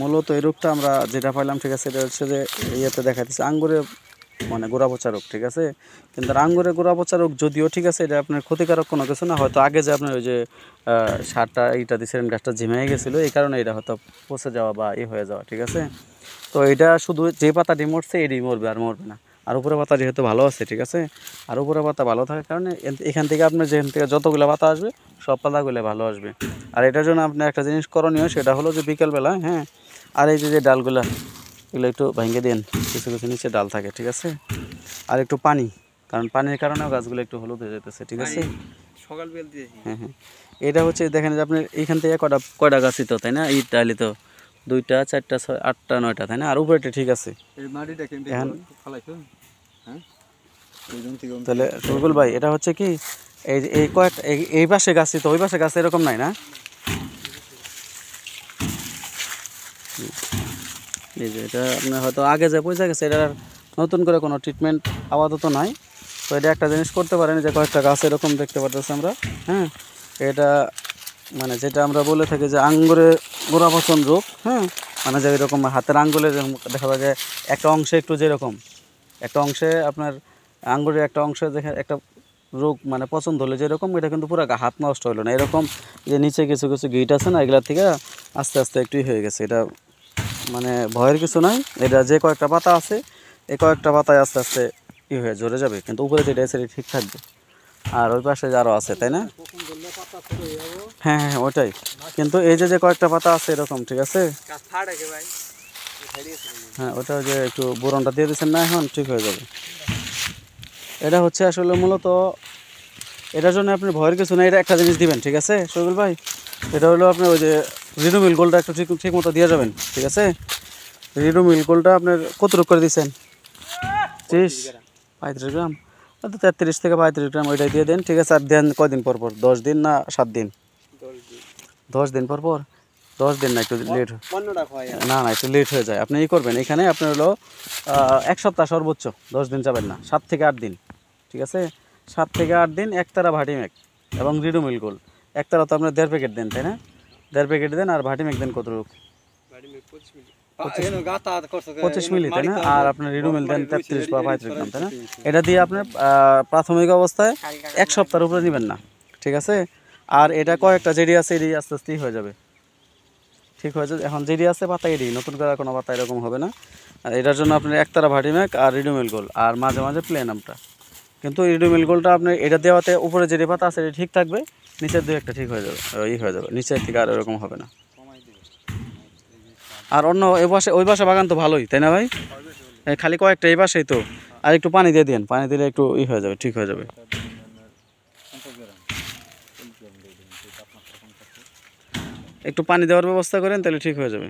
মূলত এই রোগটা আমরা যেটা পাইলাম, ঠিক আছে, এটা হচ্ছে যে ইয়েতে দেখা যাচ্ছে আঙ্গুরে মানে গোড়া পচা রোগ, ঠিক আছে। কিন্তু আঙ্গুরে গোড়া পচা রোগ যদিও, ঠিক আছে, এটা আপনার ক্ষতিকারক কোনো কিছু না। হয়তো আগে যে আপনার ওই যে সারটা এইটা দিয়েছিলেন, গাছটা ঝিমিয়ে গেছিলো, এই কারণে এটা হয়তো পচে যাওয়া বা হয়ে যাওয়া, ঠিক আছে। তো এটা শুধু যে পাতাটি মরছে এটাই মরবে, আর মরবে না। আর উপরে পাতা যেহেতু ভালো আছে, ঠিক আছে, আর উপরে পাতা ভালো থাকার কারণে এখান থেকে আপনার যেখান থেকে যতগুলো পাতা আসবে সব পাতাগুলো ভালো আসবে। আর এটার জন্য আপনি একটা জিনিস করণীয়, সেটা হলো যে বিকেলবেলা, হ্যাঁ, আর এই যে ডালগুলা এগুলো একটু ভেঙে দিন, কিছু কিছু নিচে ডাল থাকে, ঠিক আছে। আর একটু পানি, কারণ পানির কারণেও গাছগুলো একটু হলুদ হয়ে যেতেছে, ঠিক আছে। সকাল বেলা দিয়েছি। হ্যাঁ হ্যাঁ, এটা হচ্ছে দেখেন যে আপনার এইখান থেকে কয়টা গাছই তো, তাই না? এই তাহলে তো 2টা 4টা 6 8টা 9টা, তাই না? আর উপরেটা ঠিক আছে। তাহলে রুবেল ভাই, এটা হচ্ছে কি এই কয়েকটা এই পাশে গাছই তো, ওই পাশে গাছ এরকম নাই না? এই যে এটা আপনার হয়তো আগে যে পয়সা গেছে, এটা নতুন করে কোনো ট্রিটমেন্ট আপাতত নাই। তো এটা একটা জিনিস করতে পারেন, যে কয়েকটা গাছ এরকম দেখতে পাচ্ছি আমরা, হ্যাঁ, এটা মানে যেটা আমরা বলে থাকি যে আঙ্গুরে গোড়া পচন রোগ, হ্যাঁ, মানে যে এরকম হাতের আঙ্গুলের দেখা যায় যে একটা অংশে একটু যেরকম, একটা অংশে আপনার আঙ্গুরের একটা অংশে দেখে একটা রোগ মানে পছন্দ হলে যেরকম, এটা কিন্তু পুরো হাত নষ্ট হলো না, এরকম যে নিচে কিছু কিছু গিট আছে না, এগুলার থেকে আস্তে আস্তে একটুই হয়ে গেছে। এটা মানে ভয়ের কিছু নাই, এটা যে কয়েকটা পাতা আছে এই কয়েকটা পাতায় আস্তে আস্তে হয়ে ঝরে যাবে, কিন্তু উপরে যেটা আছে ঠিক থাকবে। আর ওই পাশে আরও আছে, তাই না? হ্যাঁ হ্যাঁ ওটাই, কিন্তু এই যে কয়েকটা পাতা আছে এরকম, ঠিক আছে। হ্যাঁ, ওটা যে একটু বোরনটা দিয়ে দিচ্ছেন না, এখন ঠিক হয়ে যাবে। এটা হচ্ছে আসলে মূলত এটার জন্য আপনি ভয়ের কিছু না। এটা একটা জিনিস দিবেন, ঠিক আছে শহীদুল ভাই, এটা হলো আপনার ওই যে রিডোমিল গোলটা একটু ঠিক মতো দিয়ে যাবেন, ঠিক আছে। রিডোমিল গোলটা আপনার কত রূপ করে দিচ্ছেন? 35 গ্রাম, 33 থেকে 35 গ্রাম ওইটাই দিয়ে দেন, ঠিক আছে। আর দেন কয়দিন পর পর, 10 দিন না 7 দিন? 10 দিন পর পর। 10 দিন না, একটু লেট, না না একটু লেট হয়ে যায়। আপনি করবেন এখানে আপনার হলো 1 সপ্তাহ সর্বোচ্চ, 10 দিন যাবেন না, 7 থেকে 8 দিন, ঠিক আছে। 7 থেকে 8 দিন একতারা ভাটিমেক এবং রিডোমিল গোল একতারা তো আপনার 1.5 প্যাকেট দেন, তাই না? 1.5 প্যাকেট দেন, আর ভাটিমেক দেন কত রূপ? 25 মিলি, তাই না? আর আপনার রিডোমিল দেন 33 বা 35 গ্রাম, তাই না? এটা দিয়ে আপনার প্রাথমিক অবস্থায় 1 সপ্তাহের উপরে নেবেন না, ঠিক আছে। আর এটা কয়েকটা জেডি আছে, এডি আস্তে আস্তেই হয়ে যাবে, ঠিক হয়ে যাবে। এখন জেডি আছে পাতা, এডি নতুন করে কোনো পাতা এরকম হবে না। আর এটার জন্য আপনার একতারা ভাটিমেক আর রিডোমিল গোল, আর মাঝে মাঝে প্লেন আমটা। কিন্তু রিডোমিল গোলটা আপনি এটা দেওয়াতে উপরে যে পাতা আছে এটা ঠিক থাকবে, নিচের দুই একটা ঠিক হয়ে যাবে, হয়ে যাবে, নিচের থেকে আর এরকম হবে না। আর অন্য ওই পাশে বাগান তো ভালোই, তাই না ভাই? খালি কয়েকটা এই পাশেই তো। আর একটু পানি দিয়ে দিন, পানি দিলে একটু হয়ে যাবে, ঠিক হয়ে যাবে। একটু পানি দেওয়ার ব্যবস্থা করেন, তাহলে ঠিক হয়ে যাবে।